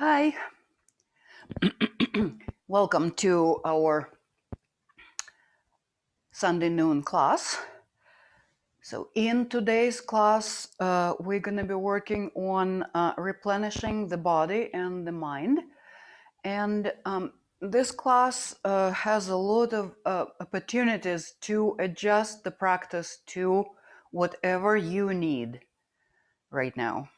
Hi, welcome to our Sunday noon class. So in today's class, we're going to be working on replenishing the body and the mind. And this class has a lot of opportunities to adjust the practice to whatever you need right now.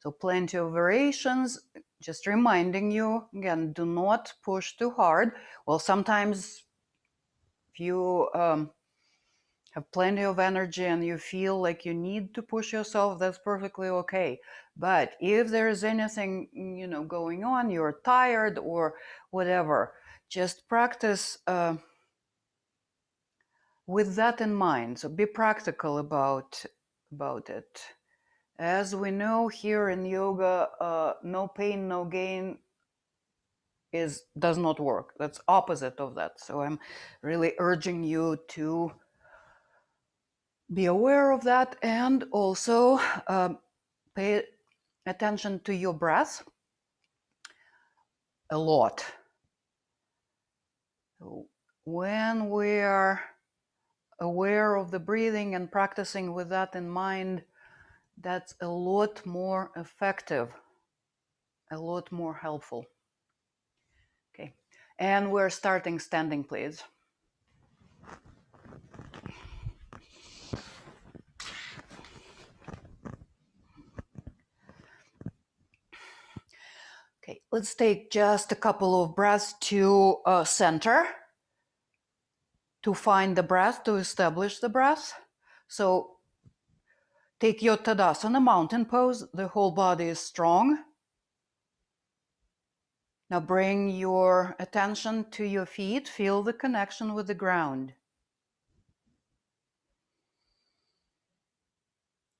So plenty of variations, just reminding you, again, do not push too hard. Well, sometimes if you have plenty of energy and you feel like you need to push yourself, that's perfectly okay. But if there is anything, going on, you're tired or whatever, just practice with that in mind. So be practical about it. As we know here in yoga, no pain, no gain does not work. That's opposite of that. So I'm really urging you to be aware of that and also pay attention to your breath a lot. So when we're aware of the breathing and practicing with that in mind, that's a lot more effective, a lot more helpful. Okay, and we're starting standing, please. Okay, let's take just a couple of breaths to center, to find the breath, to establish the breath. So take your Tadasana mountain pose. The whole body is strong. Now bring your attention to your feet. Feel the connection with the ground.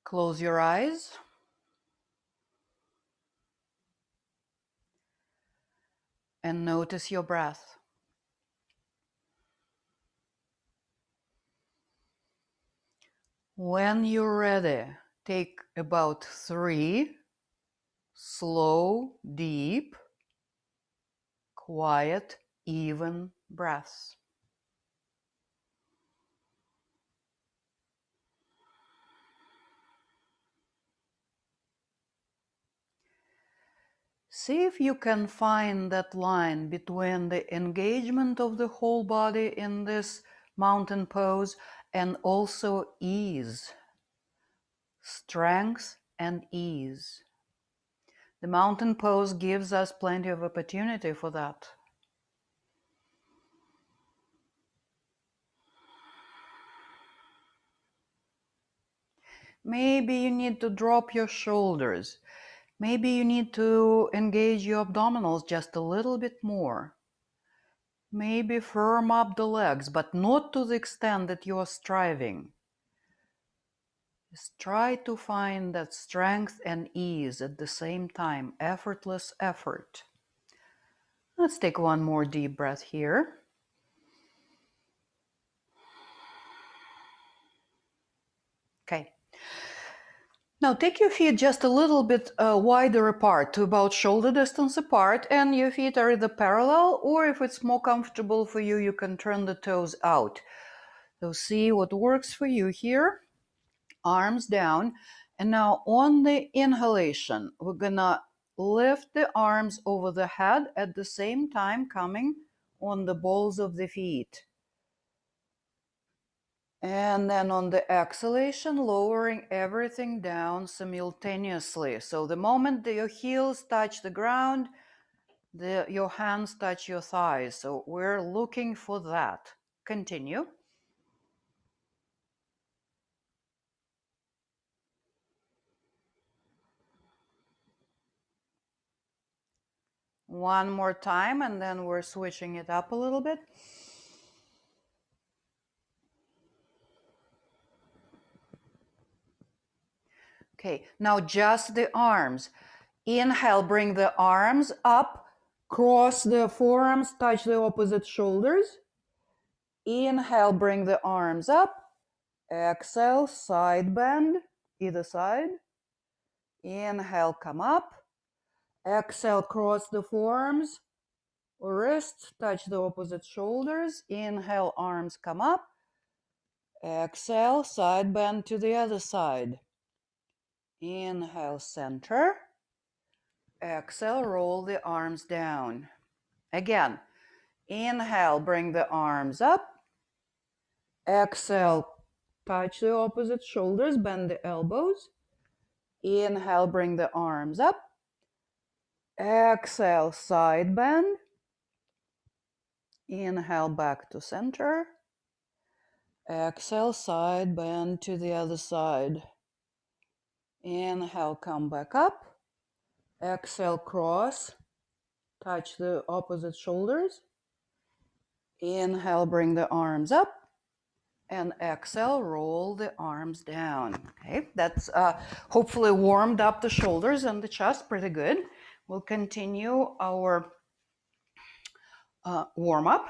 Close your eyes. And notice your breath. When you're ready, take about 3 slow, deep, quiet, even breaths. See if you can find that line between the engagement of the whole body in this mountain pose and also ease, strength and ease. The mountain pose gives us plenty of opportunity for that. Maybe you need to drop your shoulders. Maybe you need to engage your abdominals just a little bit more. Maybe firm up the legs, but not to the extent that you are striving. Just try to find that strength and ease at the same time, effortless effort. Let's take one more deep breath here. Okay. Now take your feet just a little bit wider apart, to about shoulder distance apart, and your feet are either parallel, or if it's more comfortable for you, you can turn the toes out. So see what works for you here. Arms down. And now on the inhalation, we're gonna lift the arms over the head at the same time coming on the balls of the feet. And then on the exhalation, lowering everything down simultaneously. So the moment that your heels touch the ground, your hands touch your thighs. So we're looking for that. Continue. One more time, and then we're switching it up a little bit. Okay, now just the arms. Inhale, bring the arms up, cross the forearms, touch the opposite shoulders. Inhale, bring the arms up. Exhale, side bend, either side. Inhale, come up. Exhale, cross the forearms or wrists, touch the opposite shoulders. Inhale, arms come up. Exhale, side bend to the other side. Inhale, center. Exhale, roll the arms down. Again, inhale, bring the arms up. Exhale, touch the opposite shoulders, bend the elbows. Inhale, bring the arms up. Exhale, side bend. Inhale, back to center. Exhale, side bend to the other side. Inhale, come back up. Exhale, cross. Touch the opposite shoulders. Inhale, bring the arms up. And exhale, roll the arms down. Okay, that's hopefully warmed up the shoulders and the chest pretty good. We'll continue our warm up.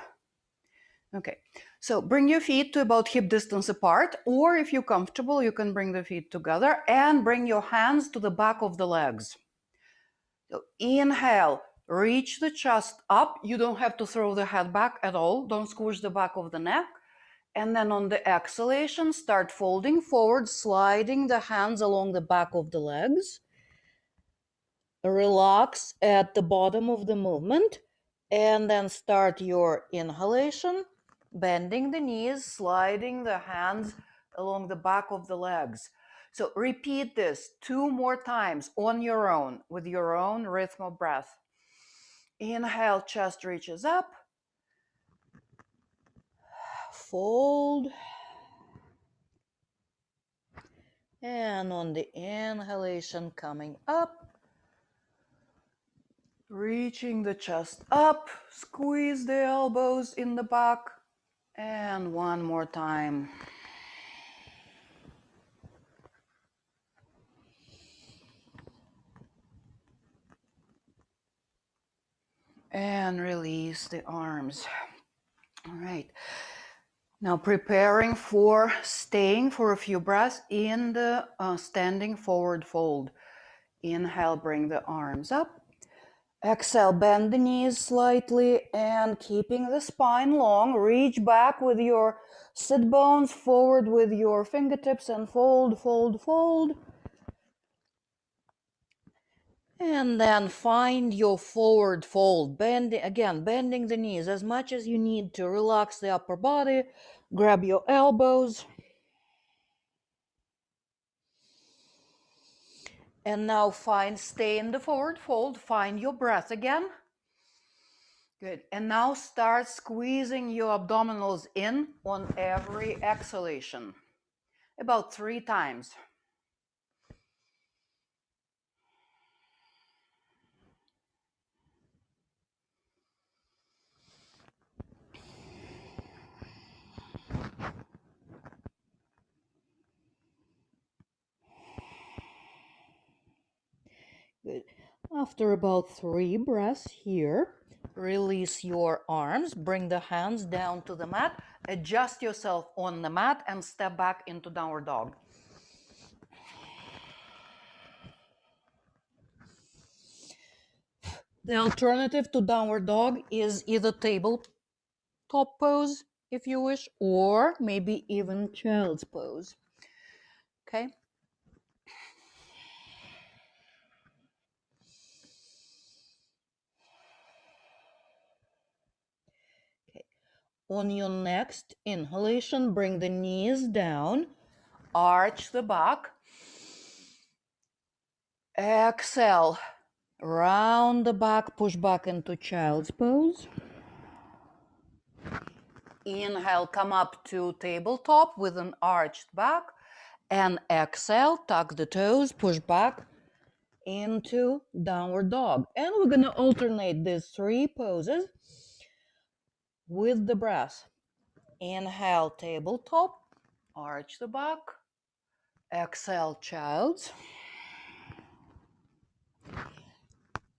Okay, so bring your feet to about hip distance apart, or if you're comfortable, you can bring the feet together and bring your hands to the back of the legs. So inhale, reach the chest up. You don't have to throw the head back at all. Don't squish the back of the neck. And then on the exhalation, start folding forward, sliding the hands along the back of the legs. Relax at the bottom of the movement. And then start your inhalation, bending the knees, sliding the hands along the back of the legs. So repeat this 2 more times on your own, with your own rhythm of breath. Inhale, chest reaches up. Fold. And on the inhalation, coming up, reaching the chest up, squeeze the elbows in the back, and one more time. And release the arms. All right. Now preparing for staying for a few breaths in the standing forward fold. Inhale, bring the arms up. Exhale, bend the knees slightly and keeping the spine long, reach back with your sit bones forward with your fingertips and fold, fold, fold. And then find your forward fold, bending the knees as much as you need to relax the upper body. Grab your elbows. And now stay in the forward fold, find your breath again. Good. And now start squeezing your abdominals in on every exhalation, about 3 times. Good. After about 3 breaths here, release your arms, bring the hands down to the mat, adjust yourself on the mat and step back into downward dog. The alternative to downward dog is either tabletop pose, if you wish, or maybe even child's pose. Okay? On your next inhalation, bring the knees down, arch the back. Exhale, round the back, push back into child's pose. Inhale, come up to tabletop with an arched back. And exhale, tuck the toes, push back into downward dog. And we're going to alternate these 3 poses with the breath. Inhale, tabletop, arch the back. Exhale, child's.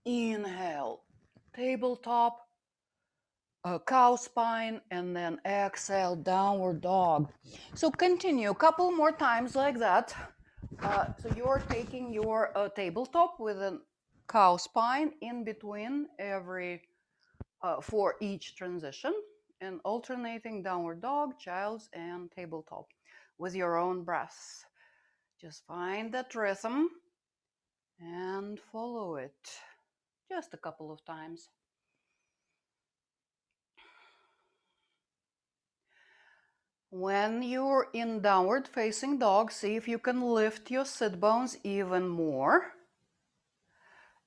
Inhale, tabletop, cow spine, and then exhale, downward dog. So continue a couple more times like that. So you're taking your tabletop with an cow spine in between for each transition, and alternating downward dog, child's, and tabletop with your own breaths. Just find that rhythm and follow it just a couple of times. When you're in downward facing dog, see if you can lift your sit bones even more.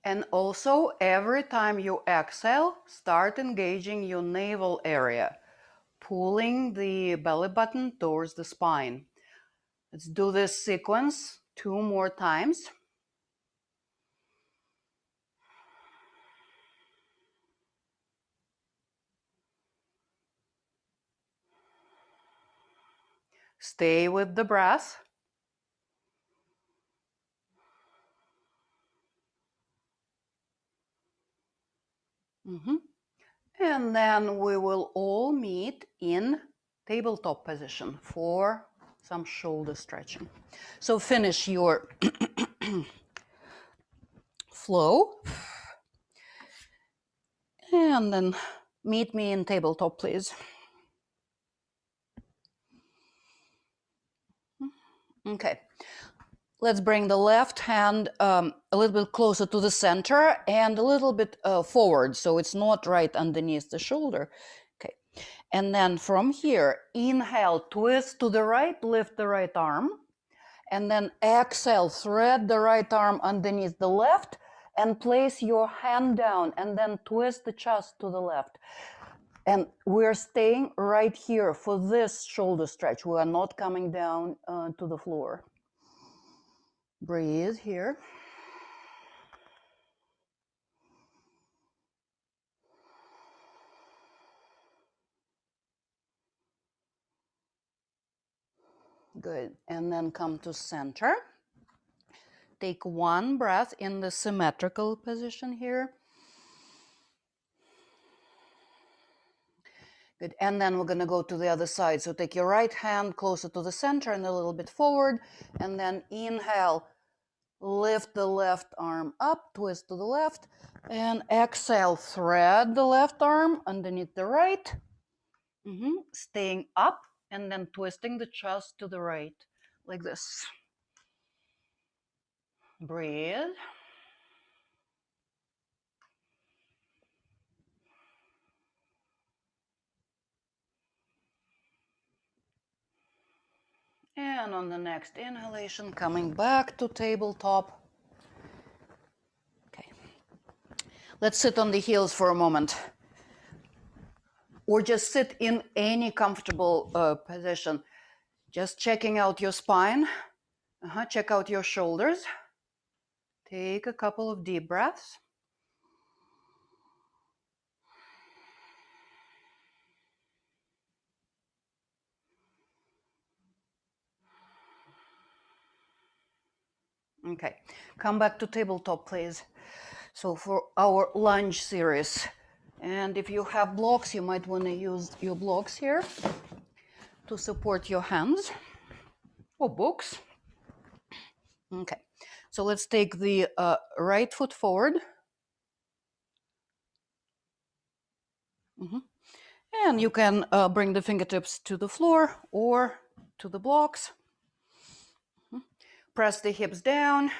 And also, every time you exhale, start engaging your navel area, pulling the belly button towards the spine. Let's do this sequence 2 more times. Stay with the breath. And then we will all meet in tabletop position for some shoulder stretching. So finish your flow and then meet me in tabletop, please. Okay. Let's bring the left hand a little bit closer to the center and a little bit forward, so it's not right underneath the shoulder. Okay. And then from here, inhale, twist to the right, lift the right arm. And then exhale, thread the right arm underneath the left and place your hand down and then twist the chest to the left. And we're staying right here for this shoulder stretch. We are not coming down to the floor. Breathe here. Good. And then come to center. Take one breath in the symmetrical position here. Good. And then we're going to go to the other side. So take your right hand closer to the center and a little bit forward. And then inhale, lift the left arm up, twist to the left. And exhale, thread the left arm underneath the right. Staying up and then twisting the chest to the right, like this. Breathe. And on the next inhalation, coming back to tabletop. Okay. Let's sit on the heels for a moment. Or just sit in any comfortable position. Just checking out your spine. Check out your shoulders. Take a couple of deep breaths. Okay, come back to tabletop, please. So for our lunge series, and if you have blocks, you might want to use your blocks here to support your hands or books. Okay, so let's take the right foot forward. And you can bring the fingertips to the floor or to the blocks. Press the hips down.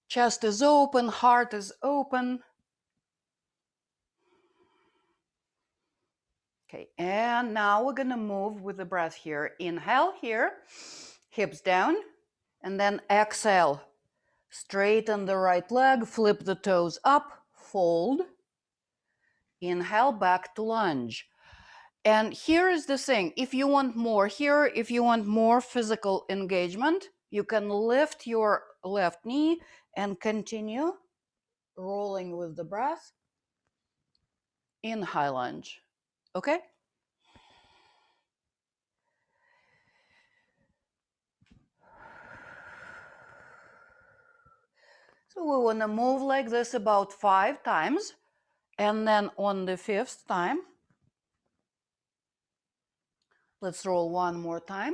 Chest is open, heart is open. Okay, and now we're going to move with the breath here. Inhale here, hips down, and then exhale. Straighten the right leg, flip the toes up, fold. Inhale, back to lunge. And here is the thing, if you want more here, if you want more physical engagement, you can lift your left knee and continue rolling with the breath in high lunge. Okay? So we want to move like this about 5 times, and then on the 5th time, let's roll one more time.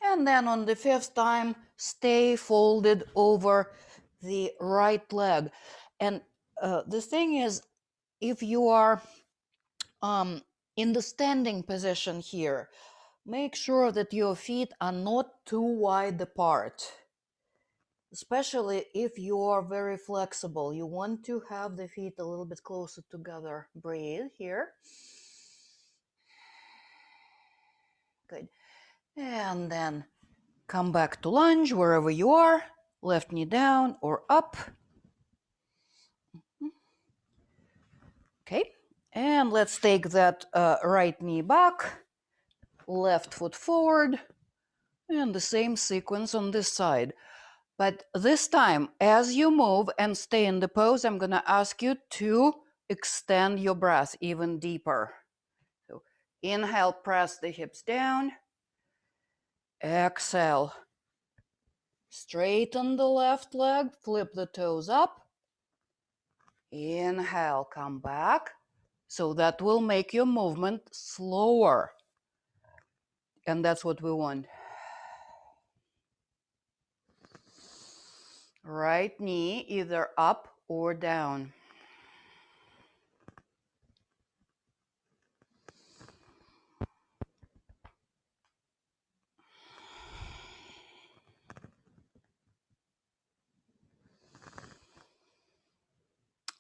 And then on the 5th time, stay folded over the right leg. And the thing is, if you are in the standing position here, make sure that your feet are not too wide apart. Especially if you are very flexible. You want to have the feet a little bit closer together. Breathe here. Good. And then come back to lunge wherever you are. Left knee down or up. Okay. And let's take that right knee back. Left foot forward. And the same sequence on this side. But this time, as you move and stay in the pose, I'm going to ask you to extend your breath even deeper. So inhale, press the hips down. Exhale, straighten the left leg, flip the toes up. Inhale, come back. So that will make your movement slower. And that's what we want. Right knee either up or down.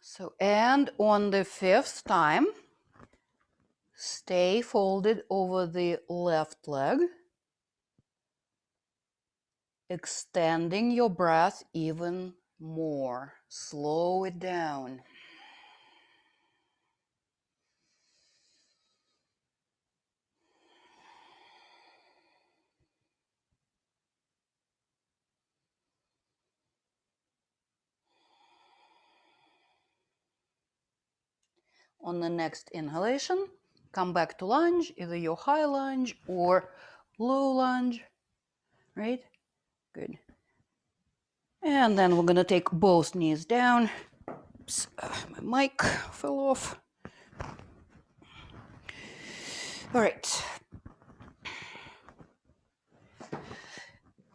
So, and on the 5th time, stay folded over the left leg, extending your breath even more. Slow it down. On the next inhalation, come back to lunge, either your high lunge or low lunge, right? Good. And then we're gonna take both knees down. Oops, my mic fell off. All right.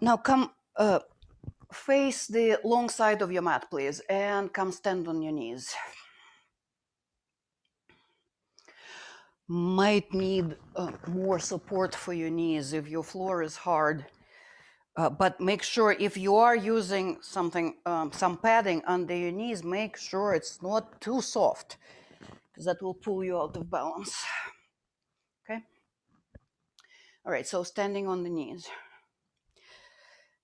Now come face the long side of your mat, please, and come stand on your knees. Might need more support for your knees if your floor is hard. But make sure if you are using something, some padding under your knees, make sure it's not too soft, because that will pull you out of balance. Okay? All right, so standing on the knees.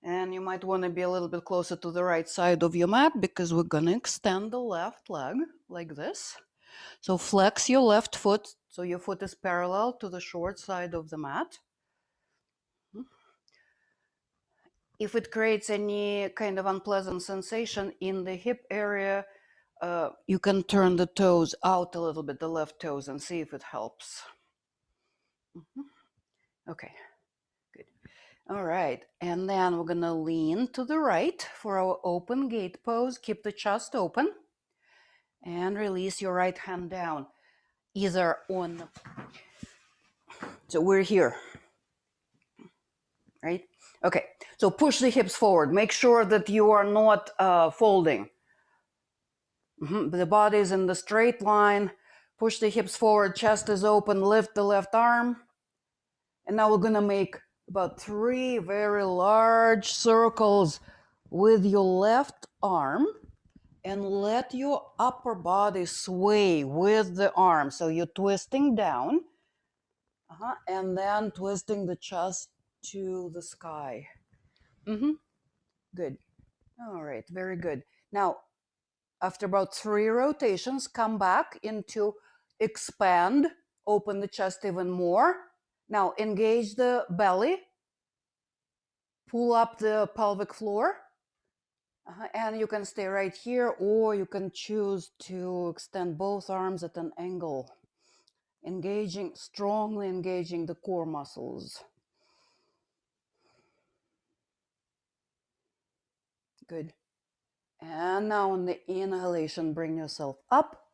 And you might want to be a little bit closer to the right side of your mat, because we're going to extend the left leg like this. So flex your left foot so your foot is parallel to the short side of the mat. If it creates any kind of unpleasant sensation in the hip area, you can turn the toes out a little bit, the left toes, and see if it helps. Okay, good. All right, and then we're gonna lean to the right for our open gate pose. Keep the chest open and release your right hand down, either on, so we're here, right? Okay, so push the hips forward. Make sure that you are not folding. The body is in the straight line. Push the hips forward, chest is open, lift the left arm. And now we're gonna make about 3 very large circles with your left arm, and let your upper body sway with the arm. So you're twisting down, and then twisting the chest to the sky. Good. All right, very good. Now, after about 3 rotations, come back into expand, open the chest even more. Now, engage the belly, pull up the pelvic floor, and you can stay right here, or you can choose to extend both arms at an angle, strongly engaging the core muscles. Good. And now on the inhalation, bring yourself up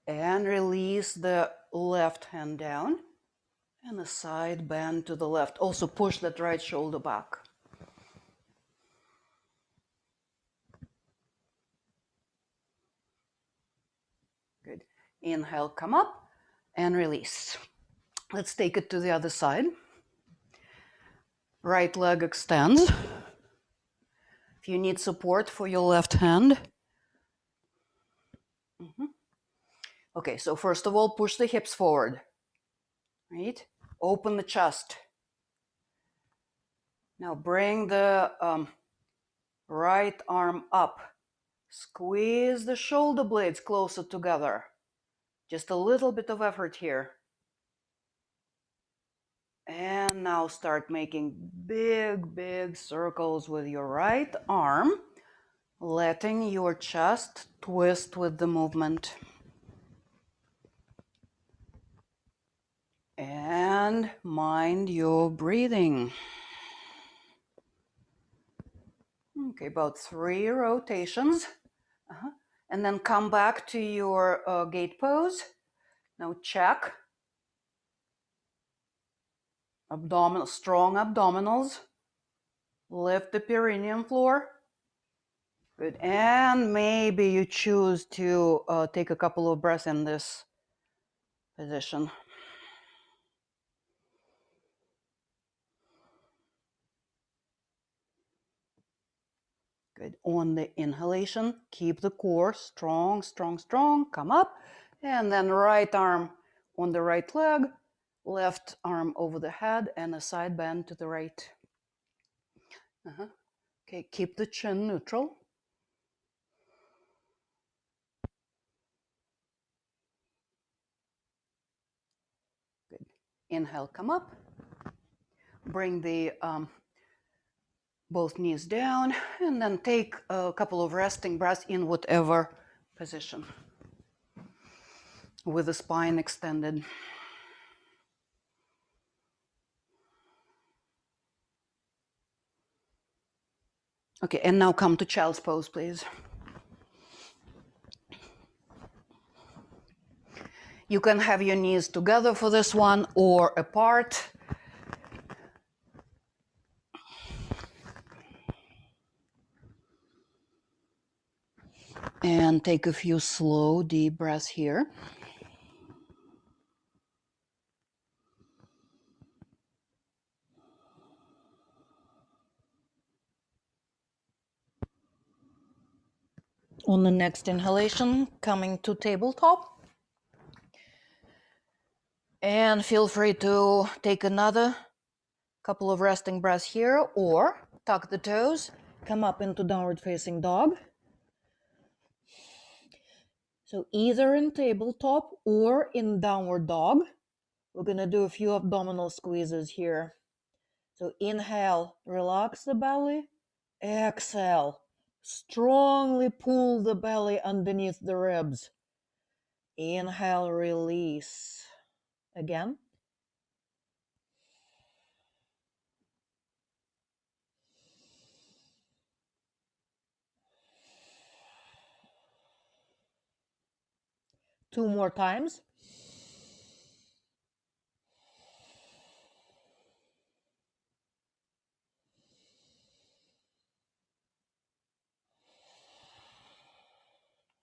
and release the left hand down. And a side bend to the left. Also push that right shoulder back. Good. Inhale, come up and release. Let's take it to the other side. Right leg extends. If you need support for your left hand. Okay, so first of all, push the hips forward. Right? Open the chest. Now bring the right arm up. Squeeze the shoulder blades closer together. Just a little bit of effort here. And now start making big, big circles with your right arm, letting your chest twist with the movement. And mind your breathing. Okay, about 3 rotations. And then come back to your gate pose. Now check. Strong abdominals. Lift the perineum floor. Good. And maybe you choose to take a couple of breaths in this position. Good. On the inhalation, keep the core strong, strong, strong. Come up. And then right arm on the right leg, left arm over the head, and a side bend to the right. Okay, keep the chin neutral. Good. Inhale, come up. Bring the both knees down, and then take a couple of resting breaths in whatever position with the spine extended. Okay, and now come to child's pose, please. You can have your knees together for this one or apart. And take a few slow, deep breaths here. On the next inhalation, coming to tabletop. And feel free to take another couple of resting breaths here, or tuck the toes, come up into downward facing dog. So either in tabletop or in downward dog. We're going to do a few abdominal squeezes here. So inhale, relax the belly. Exhale, strongly pull the belly underneath the ribs. Inhale, release. Again. Two more times.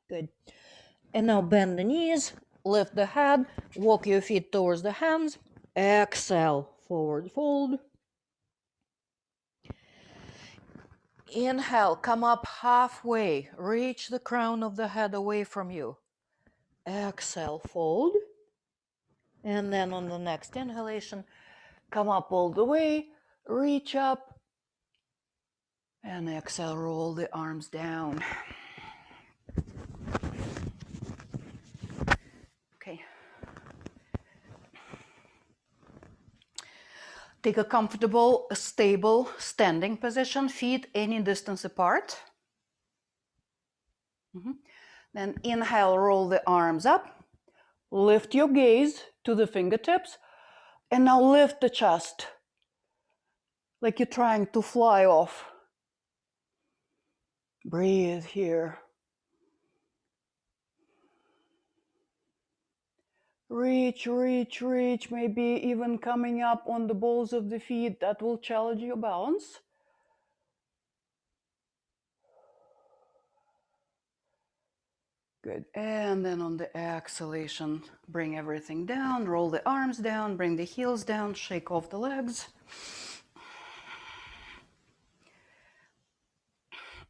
Good. And now bend the knees, lift the head, walk your feet towards the hands. Exhale, forward fold. Inhale, come up halfway, reach the crown of the head away from you. Exhale, fold. And then on the next inhalation, come up all the way, reach up, and exhale, roll the arms down. Okay. Take a comfortable, stable standing position, feet any distance apart. Then inhale, roll the arms up, lift your gaze to the fingertips, and now lift the chest like you're trying to fly off. Breathe here. Reach, reach, reach, maybe even coming up on the balls of the feet. That will challenge your balance. Good. And then on the exhalation, bring everything down, roll the arms down, bring the heels down, shake off the legs.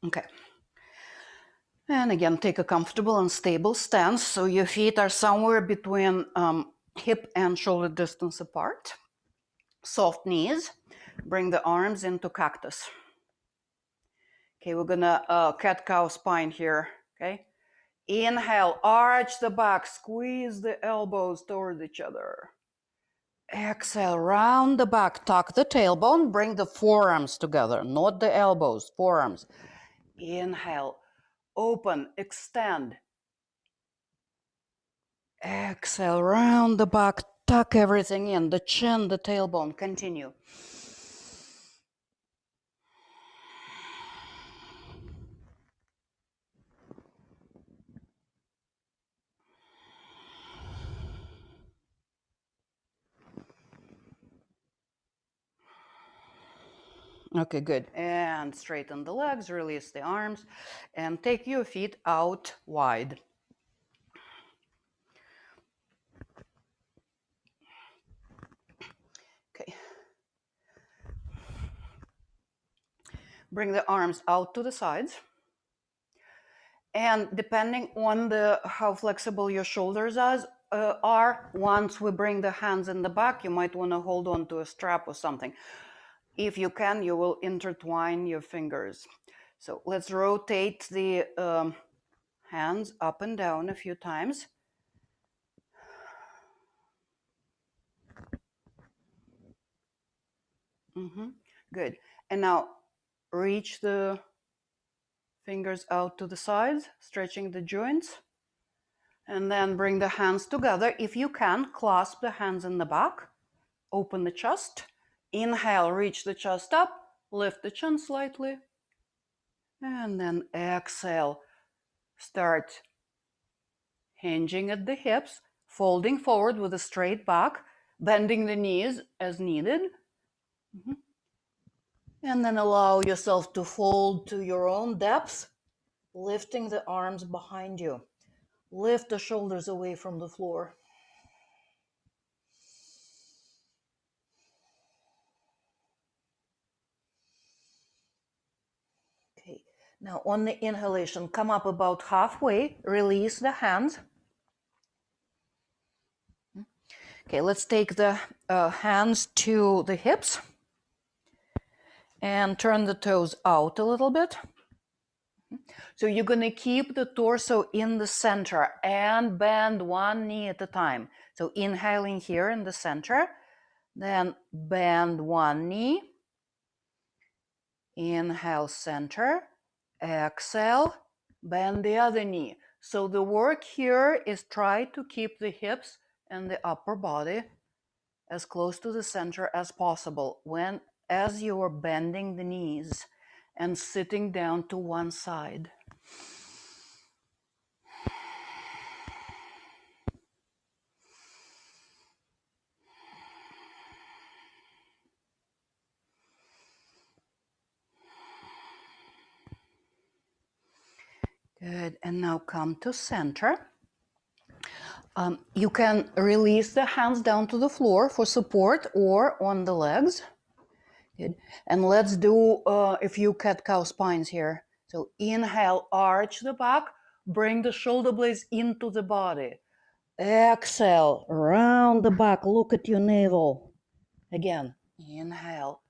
Okay. And again, take a comfortable and stable stance. So your feet are somewhere between hip and shoulder distance apart. Soft knees. Bring the arms into cactus. Okay, we're gonna cat-cow spine here, okay? Inhale, arch the back, squeeze the elbows toward each other. Exhale, round the back, tuck the tailbone, bring the forearms together, not the elbows, forearms. Inhale, open, extend. Exhale, round the back, tuck everything in, the chin, the tailbone, continue. Okay, good. And straighten the legs, release the arms, and take your feet out wide. Okay. Bring the arms out to the sides. And depending on how flexible your shoulders are, once we bring the hands in the back, you might want to hold on to a strap or something. If you can, you will intertwine your fingers. So let's rotate the hands up and down a few times. Good. And now reach the fingers out to the sides, stretching the joints. And then bring the hands together. If you can, clasp the hands in the back. Open the chest. Inhale, reach the chest up. Lift the chin slightly. And then exhale. Start hinging at the hips, folding forward with a straight back, bending the knees as needed. And then allow yourself to fold to your own depth, lifting the arms behind you. Lift the shoulders away from the floor. Okay, now on the inhalation, come up about halfway, release the hands. Okay, let's take the hands to the hips and turn the toes out a little bit. So you're going to keep the torso in the center and bend one knee at a time. So inhaling here in the center, then bend one knee. Inhale, center. Exhale, bend the other knee. So the work here is try to keep the hips and the upper body as close to the center as possible as you are bending the knees and sitting down to one side. Good, and now come to center. You can release the hands down to the floor for support or on the legs. Good. And let's do a few cat-cow spines here. So inhale, arch the back, bring the shoulder blades into the body. Exhale, round the back, look at your navel. Again, inhale.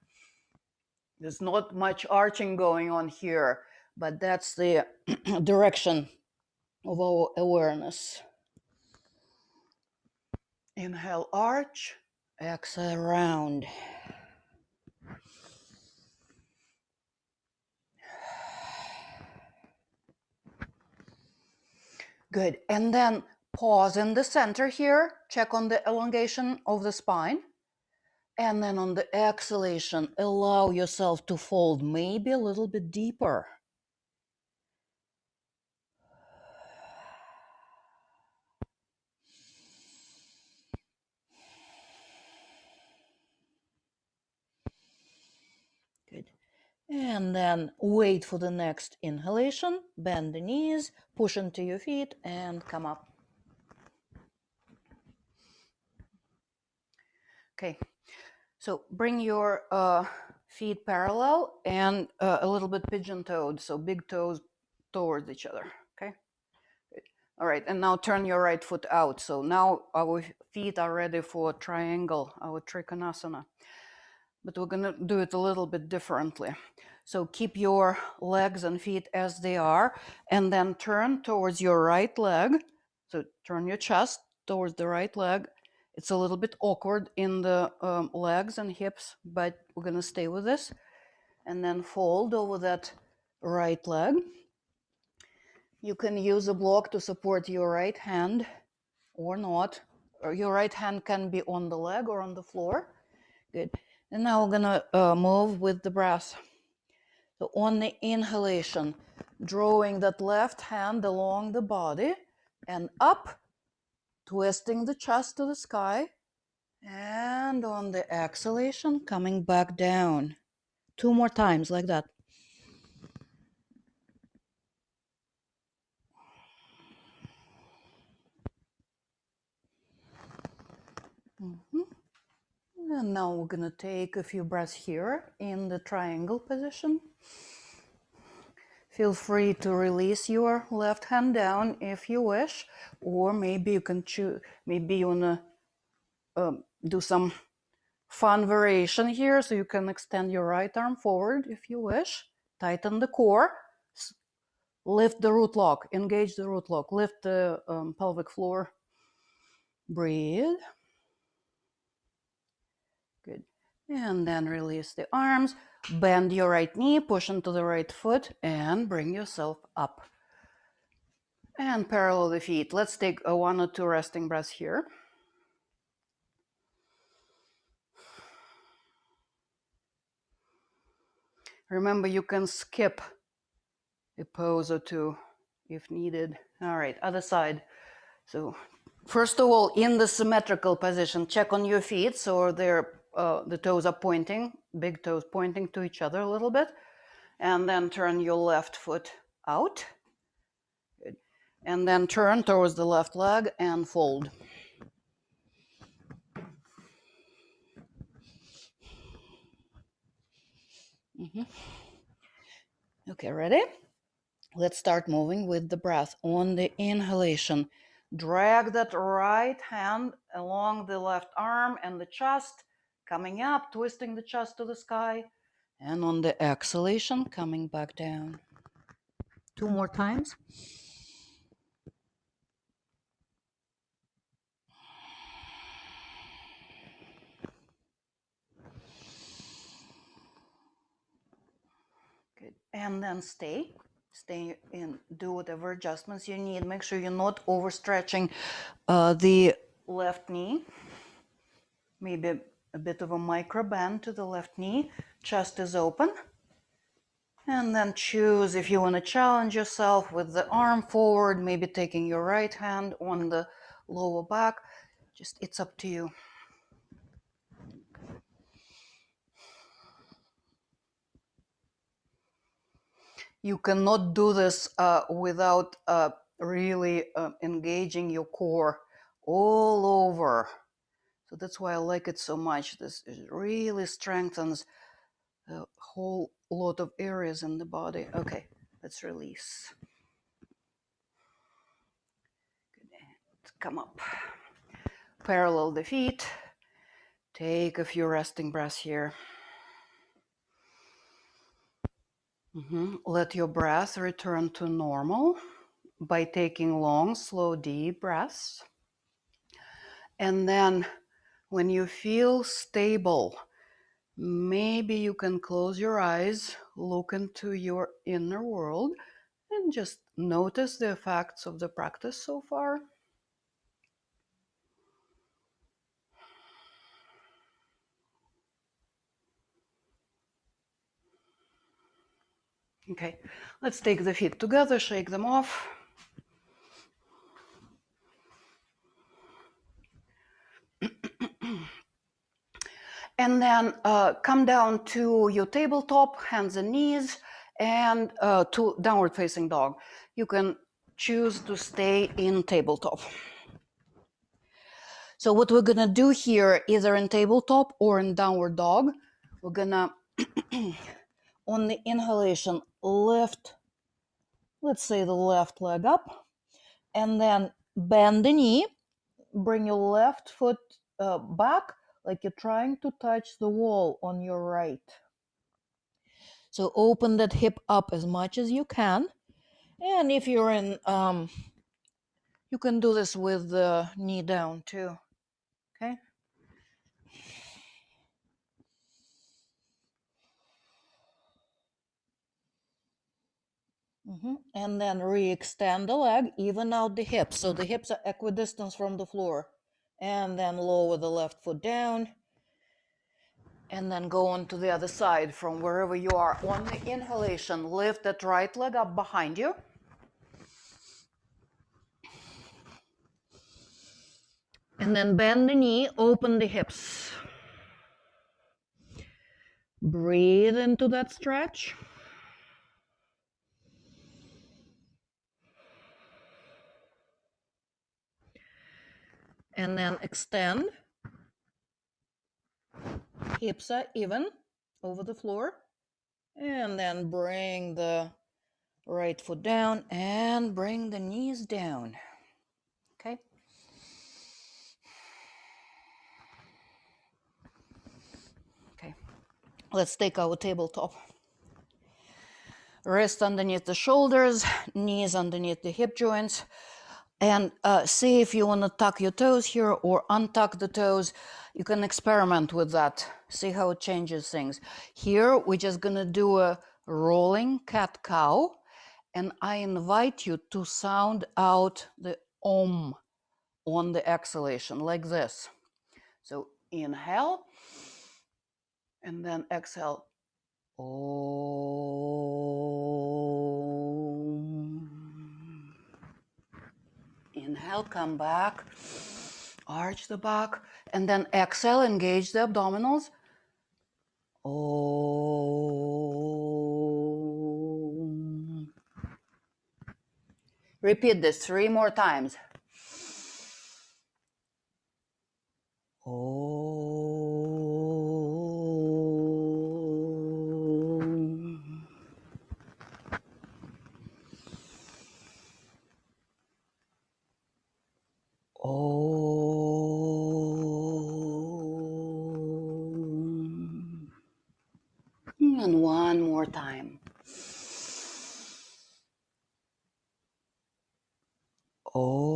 There's not much arching going on here, but that's the direction of our awareness. Inhale, arch. Exhale, round. Good. And then pause in the center here. Check on the elongation of the spine. And then on the exhalation, allow yourself to fold maybe a little bit deeper. And then wait for the next inhalation. Bend the knees, push into your feet, and come up. Okay, so bring your feet parallel and a little bit pigeon-toed, so big toes towards each other. Okay. All right, and now turn your right foot out. So now our feet are ready for triangle, our trikonasana. But we're gonna do it a little bit differently. So keep your legs and feet as they are, and then turn towards your right leg. So turn your chest towards the right leg. It's a little bit awkward in the legs and hips, but we're gonna stay with this. And then fold over that right leg. You can use a block to support your right hand or not. Or your right hand can be on the leg or on the floor. Good. And now we're gonna move with the breath. So on the inhalation, drawing that left hand along the body and up, twisting the chest to the sky. And on the exhalation, coming back down. 2 more times like that. And now we're gonna take a few breaths here in the triangle position. Feel free to release your left hand down if you wish, or maybe you can choose, maybe you wanna do some fun variation here, so you can extend your right arm forward if you wish, tighten the core, lift the root lock, engage the root lock, lift the pelvic floor, breathe. Good. And then release the arms, bend your right knee, push into the right foot, and bring yourself up. And parallel the feet. Let's take a 1 or 2 resting breaths here. Remember, you can skip a pose or two if needed. All right, other side. So first of all, in the symmetrical position, check on your feet so they're the toes are pointing, big toes pointing to each other a little bit, and then turn your left foot out. Good. And then turn towards the left leg and fold. Okay, ready? Let's start moving with the breath. On the inhalation, drag that right hand along the left arm and the chest, coming up, twisting the chest to the sky. And on the exhalation, coming back down. 2 more times. Good. And then stay in, do whatever adjustments you need. Make sure you're not overstretching the left knee. Maybe a bit of a micro bend to the left knee. Chest is open. And then choose if you want to challenge yourself with the arm forward, maybe taking your right hand on the lower back. Just, it's up to you. You cannot do this without really engaging your core all over. So that's why I like it so much. This really strengthens a whole lot of areas in the body. Okay, let's release. Good. Come up. Parallel the feet. Take a few resting breaths here. Let your breath return to normal by taking long, slow, deep breaths. And then when you feel stable, maybe you can close your eyes, look into your inner world, and just notice the effects of the practice so far. Okay, let's take the feet together, shake them off. And then come down to your tabletop, hands and knees, and to downward facing dog. You can choose to stay in tabletop. So what we're gonna do here, either in tabletop or in downward dog, we're gonna, on the inhalation, lift, let's say the left leg up, and then bend the knee, bring your left foot back like you're trying to touch the wall on your right. So open that hip up as much as you can. And if you're in, you can do this with the knee down too, okay? And then re-extend the leg, even out the hips. So the hips are equidistant from the floor. And then lower the left foot down. And then go on to the other side from wherever you are. On the inhalation, lift that right leg up behind you. And then bend the knee, open the hips. Breathe into that stretch. And then extend. Hips are even over the floor. And then bring the right foot down and bring the knees down. Okay. Okay. Let's take our tabletop. Rest underneath the shoulders, knees underneath the hip joints. And see if you want to tuck your toes here or untuck the toes. You can experiment with that. See how it changes things. Here, we're just going to do a rolling cat-cow. And I invite you to sound out the om on the exhalation, like this. So inhale, and then exhale. Om. Inhale, come back, arch the back, and then exhale, engage the abdominals. Om. Repeat this 3 more times. Om. Om. And one more time. Om.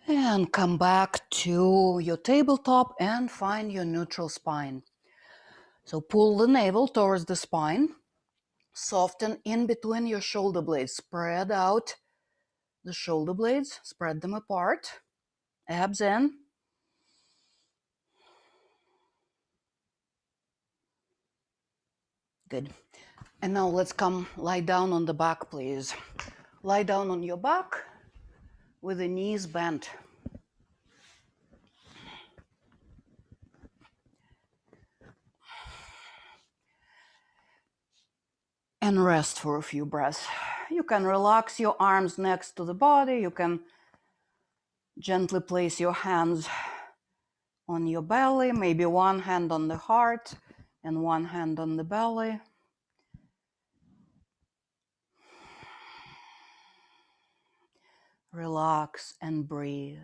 And come back to your tabletop and find your neutral spine. So pull the navel towards the spine. Soften in between your shoulder blades. Spread out the shoulder blades. Spread them apart. Abs in. Good. And now let's come lie down on the back, please. Lie down on your back with the knees bent. And rest for a few breaths. You can relax your arms next to the body. You can gently place your hands on your belly, maybe one hand on the heart and one hand on the belly. Relax and breathe.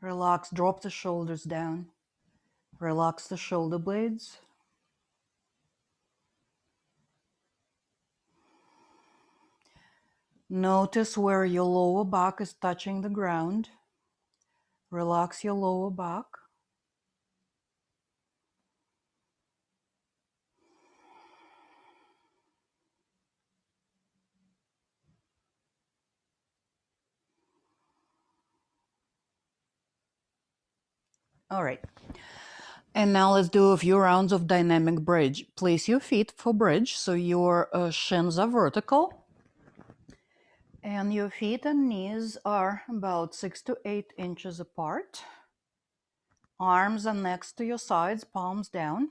Relax, drop the shoulders down. Relax the shoulder blades. Notice where your lower back is touching the ground. Relax your lower back. All right. And now let's do a few rounds of dynamic bridge. Place your feet for bridge so your shins are vertical. And your feet and knees are about 6 to 8 inches apart. Arms are next to your sides, palms down.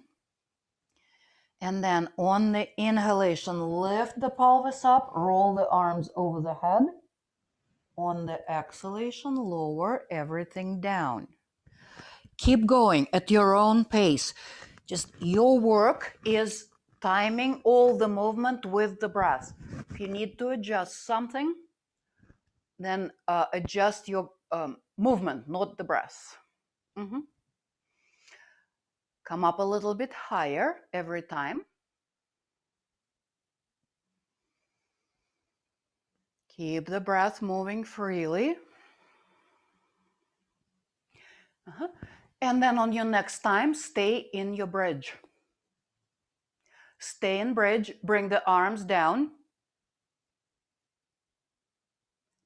And then on the inhalation, lift the pelvis up, roll the arms over the head. On the exhalation, lower everything down. Keep going at your own pace. Just your work is timing all the movement with the breath. If you need to adjust something, then adjust your movement, not the breath. Mm-hmm. Come up a little bit higher every time. Keep the breath moving freely. Uh-huh. And then on your next time, stay in your bridge. Stay in bridge, bring the arms down.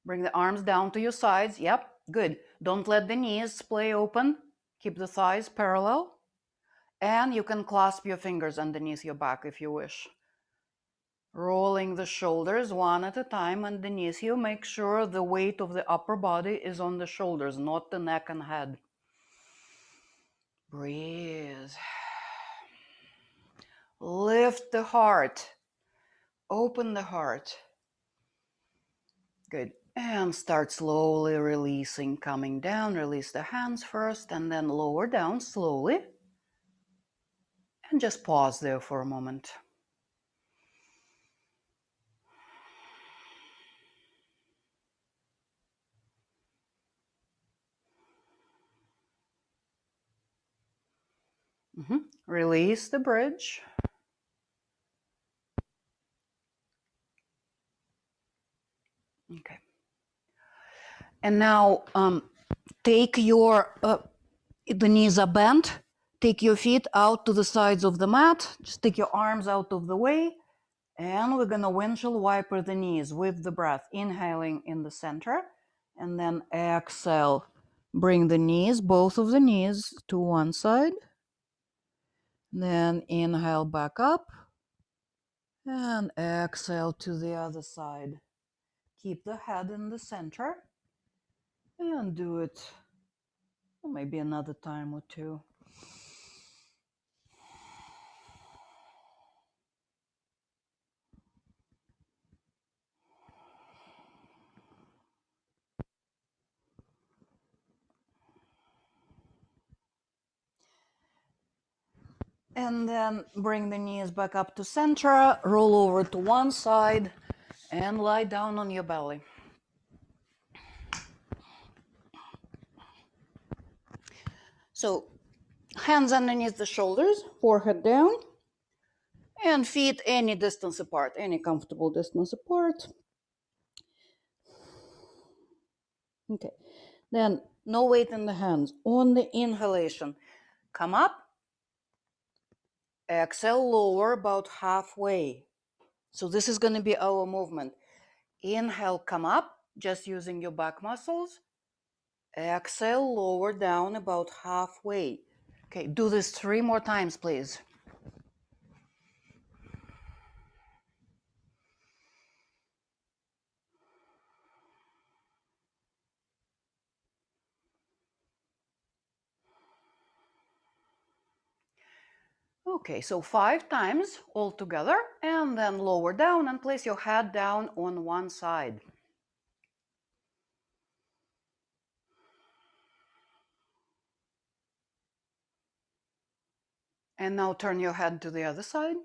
Bring the arms down to your sides. Yep, good. Don't let the knees splay open. Keep the thighs parallel. And you can clasp your fingers underneath your back if you wish. Rolling the shoulders one at a time underneath you. Make sure the weight of the upper body is on the shoulders, not the neck and head. Breathe. Lift the heart. Open the heart. Good. And start slowly releasing, coming down. Release the hands first and then lower down slowly. And just pause there for a moment. Release the bridge. Okay. And now take your, the knees are bent. Take your feet out to the sides of the mat. Just take your arms out of the way. And we're going to windshield wiper the knees with the breath. Inhaling in the center. And then exhale. Bring the knees, both of the knees, to one side. Then inhale back up. And exhale to the other side. Keep the head in the center. And do it maybe another time or two. And then bring the knees back up to center, roll over to one side, and lie down on your belly. So, hands underneath the shoulders, forehead down, and feet any distance apart, any comfortable distance apart. Okay, then no weight in the hands. On the inhalation, come up, exhale, lower about halfway. So this is going to be our movement. Inhale, come up, just using your back muscles. Exhale, lower down about halfway. Okay, do this 3 more times, please. Okay, so 5 times all together, and then lower down and place your head down on one side. And now turn your head to the other side.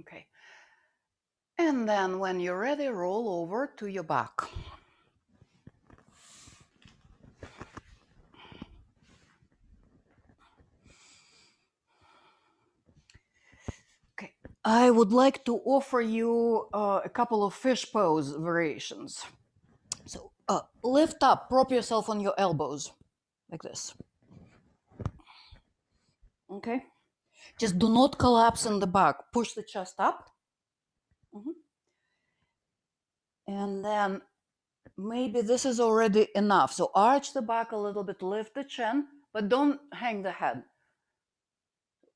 Okay. And then when you're ready, roll over to your back. Okay. I would like to offer you a couple of fish pose variations. So lift up, prop yourself on your elbows, like this. Okay? Just do not collapse in the back. Push the chest up. And then maybe this is already enough. So arch the back a little bit, lift the chin, but don't hang the head.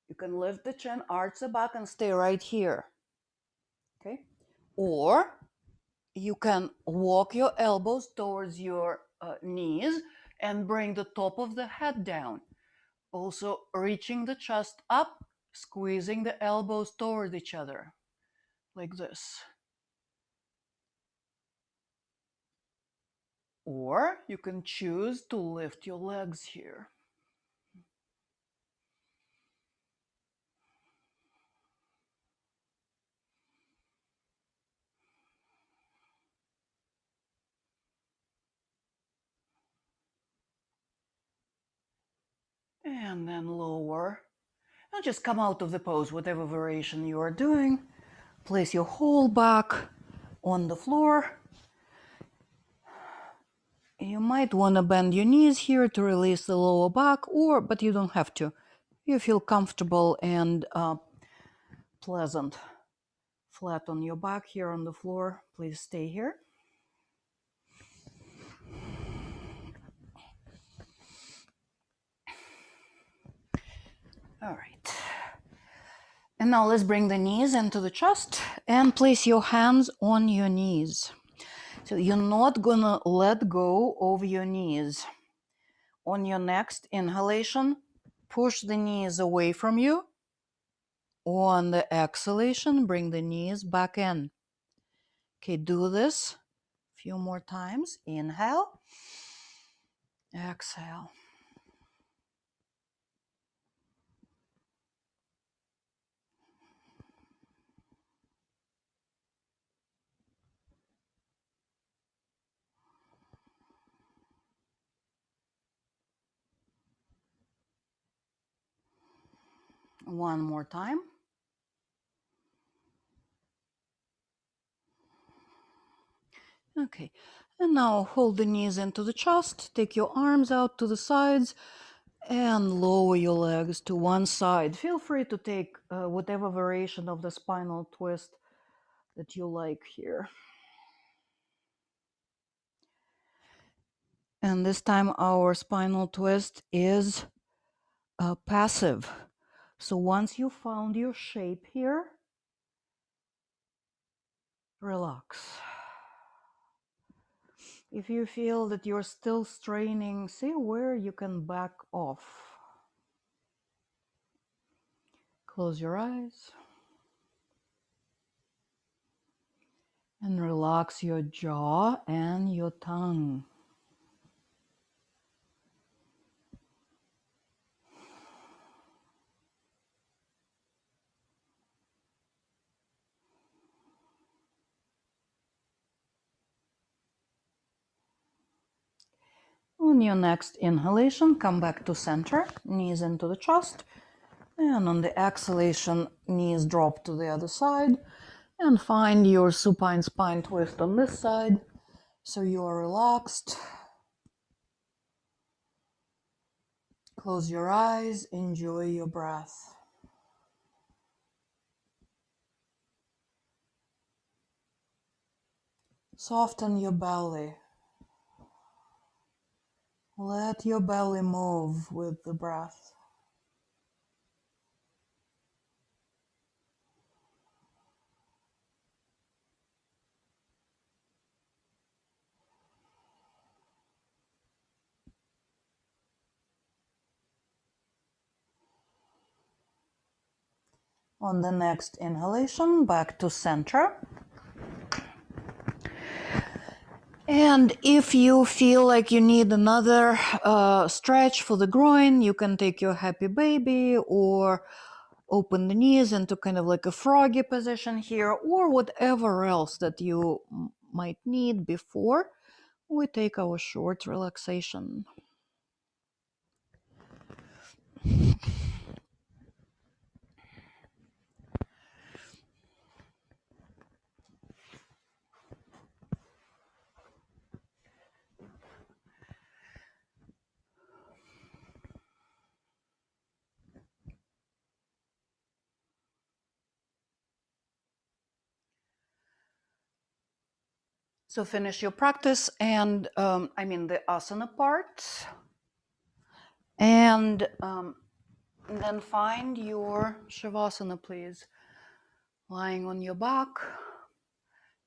You can lift the chin, arch the back, and stay right here. Okay? Or you can walk your elbows towards your knees and bring the top of the head down. Also reaching the chest up, squeezing the elbows toward each other, like this. Or you can choose to lift your legs here. And then lower. And just come out of the pose, whatever variation you are doing. Place your whole back on the floor. You might want to bend your knees here to release the lower back, but you don't have to. You feel comfortable and pleasant. Flat on your back here on the floor. Please stay here. All right. And now let's bring the knees into the chest and place your hands on your knees. So you're not gonna let go of your knees. On your next inhalation, push the knees away from you. On the exhalation, bring the knees back in. Okay, do this a few more times. Inhale, exhale. One more time. Okay, and now hold the knees into the chest, take your arms out to the sides, and lower your legs to one side. Feel free to take whatever variation of the spinal twist that you like here. And this time our spinal twist is passive. So once you found your shape here, relax. If you feel that you're still straining, see where you can back off. Close your eyes and relax your jaw and your tongue. On your next inhalation, come back to center, knees into the chest. And on the exhalation, knees drop to the other side. And find your supine spine twist on this side. So you are relaxed. Close your eyes, enjoy your breath. Soften your belly. Let your belly move with the breath. On the next inhalation, back to center. And if you feel like you need another stretch for the groin, you can take your happy baby or open the knees into kind of like a froggy position here, or whatever else that you might need before we take our short relaxation. So finish your practice and I mean the asana part, and then find your shavasana, please. Lying on your back.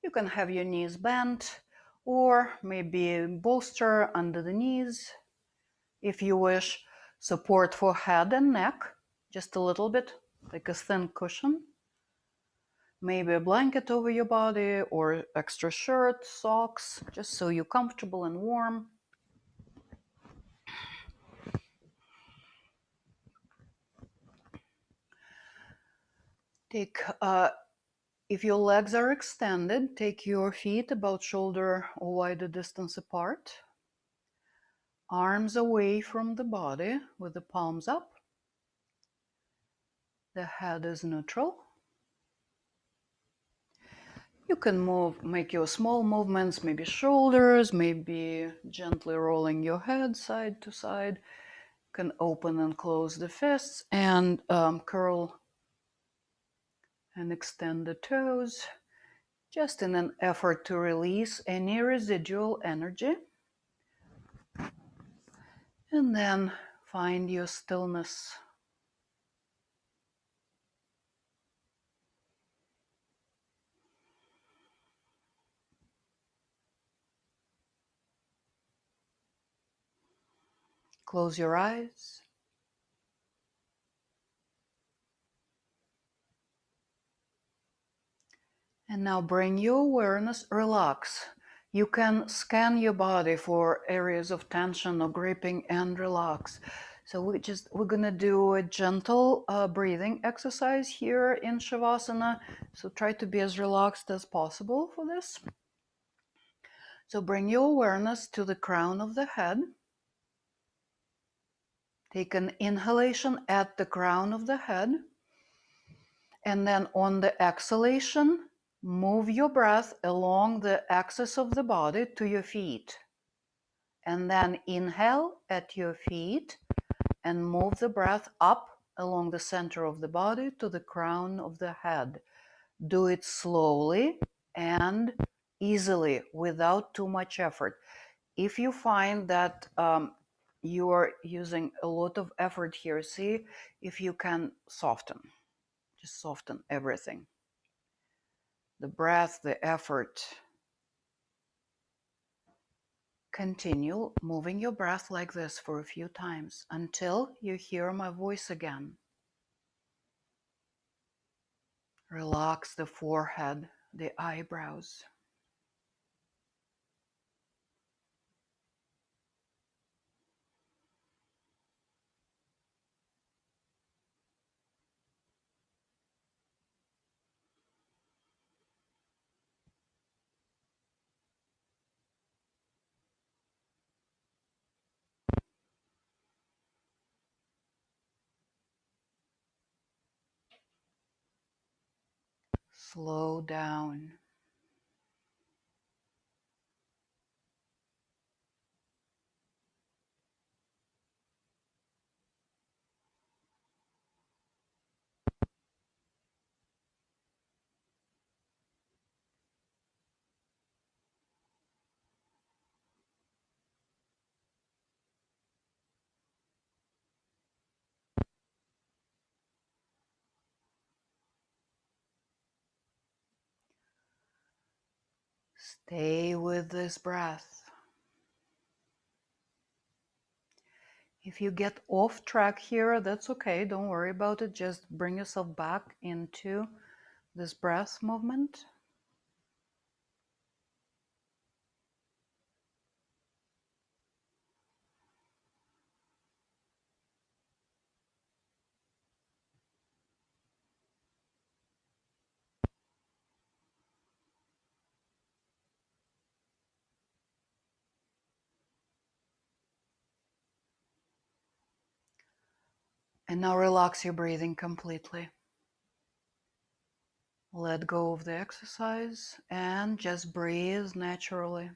You can have your knees bent or maybe bolster under the knees if you wish. Support for head and neck, just a little bit, like a thin cushion. Maybe a blanket over your body or extra shirt, socks, just so you're comfortable and warm. Take, if your legs are extended, take your feet about shoulder or wider distance apart. Arms away from the body with the palms up. The head is neutral. You can make your small movements, maybe shoulders, maybe gently rolling your head side to side. You can open and close the fists and curl and extend the toes, just in an effort to release any residual energy. And then find your stillness. Close your eyes. And now bring your awareness, relax. You can scan your body for areas of tension or gripping and relax. So we're gonna do a gentle breathing exercise here in Shavasana. So try to be as relaxed as possible for this. So bring your awareness to the crown of the head. Take an inhalation at the crown of the head. And then on the exhalation, move your breath along the axis of the body to your feet. And then inhale at your feet and move the breath up along the center of the body to the crown of the head. Do it slowly and easily without too much effort. If you find that you are using a lot of effort here, see if you can soften. Just soften everything. The breath, the effort. Continue moving your breath like this for a few times until you hear my voice again. Relax the forehead, the eyebrows. Slow down. Stay with this breath. If you get off track here, that's okay. Don't worry about it. Just bring yourself back into this breath movement. And now relax your breathing completely. Let go of the exercise and just breathe naturally.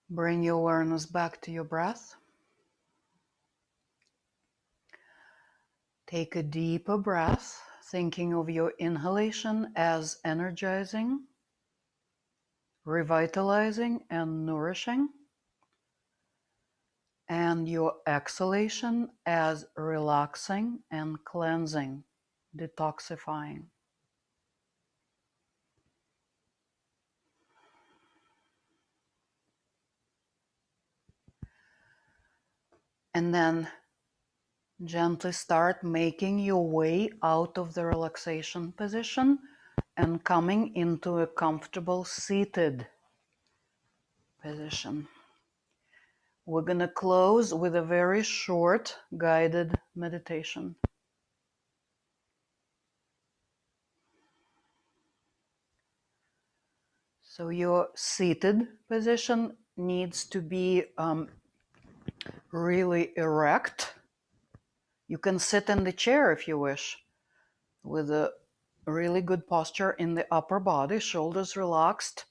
Bring your awareness back to your breath. Take a deeper breath, thinking of your inhalation as energizing, revitalizing, and nourishing, and your exhalation as relaxing and cleansing, detoxifying. And then gently start making your way out of the relaxation position and coming into a comfortable seated position. We're going to close with a very short guided meditation. So your seated position needs to be really erect. You can sit in the chair if you wish, with a really good posture in the upper body, shoulders relaxed,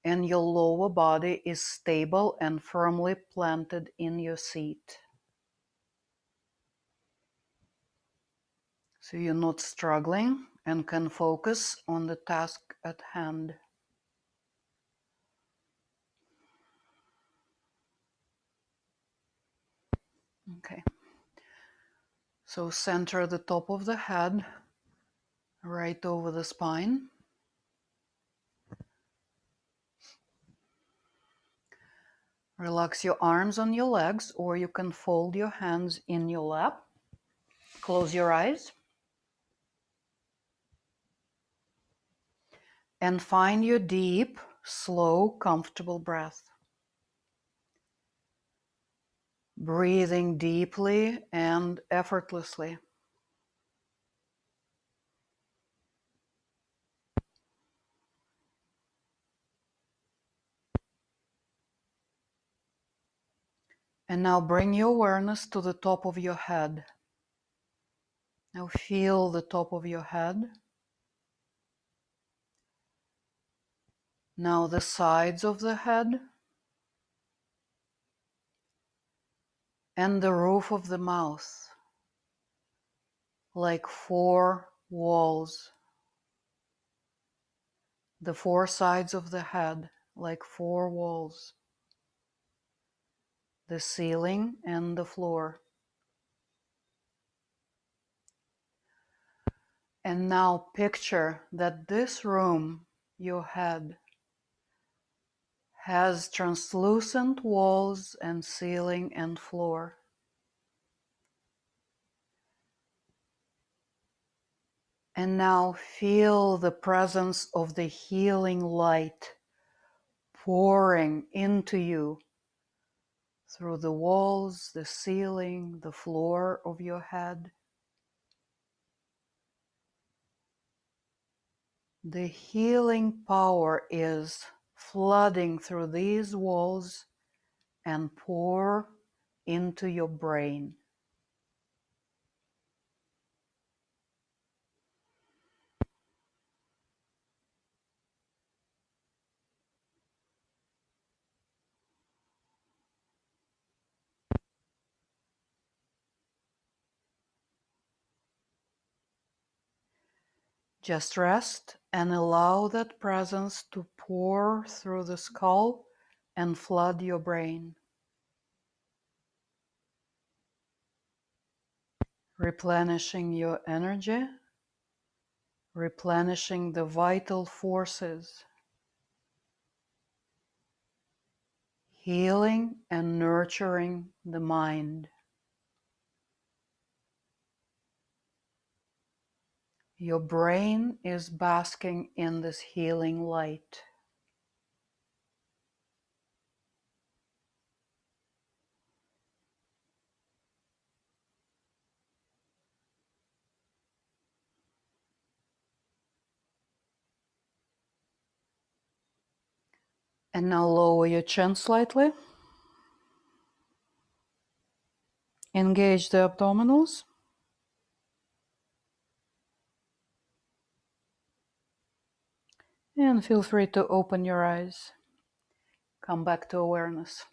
and your lower body is stable and firmly planted in your seat. So you're not struggling and can focus on the task at hand. Okay. So center the top of the head right over the spine. Relax your arms on your legs, or you can fold your hands in your lap. Close your eyes. And find your deep, slow, comfortable breath. Breathing deeply and effortlessly. And now bring your awareness to the top of your head. Now feel the top of your head. Now the sides of the head. And the roof of the mouth. Like four walls. The four sides of the head, like four walls. The ceiling and the floor. And now picture that this room, your head, has translucent walls and ceiling and floor. And now feel the presence of the healing light pouring into you through the walls, the ceiling, the floor of your head. The healing power is flooding through these walls and pour into your brain. Just rest and allow that presence to pour through the skull and flood your brain, replenishing your energy, replenishing the vital forces, healing and nurturing the mind. Your brain is basking in this healing light. And now lower your chin slightly. Engage the abdominals. And feel free to open your eyes. Come back to awareness.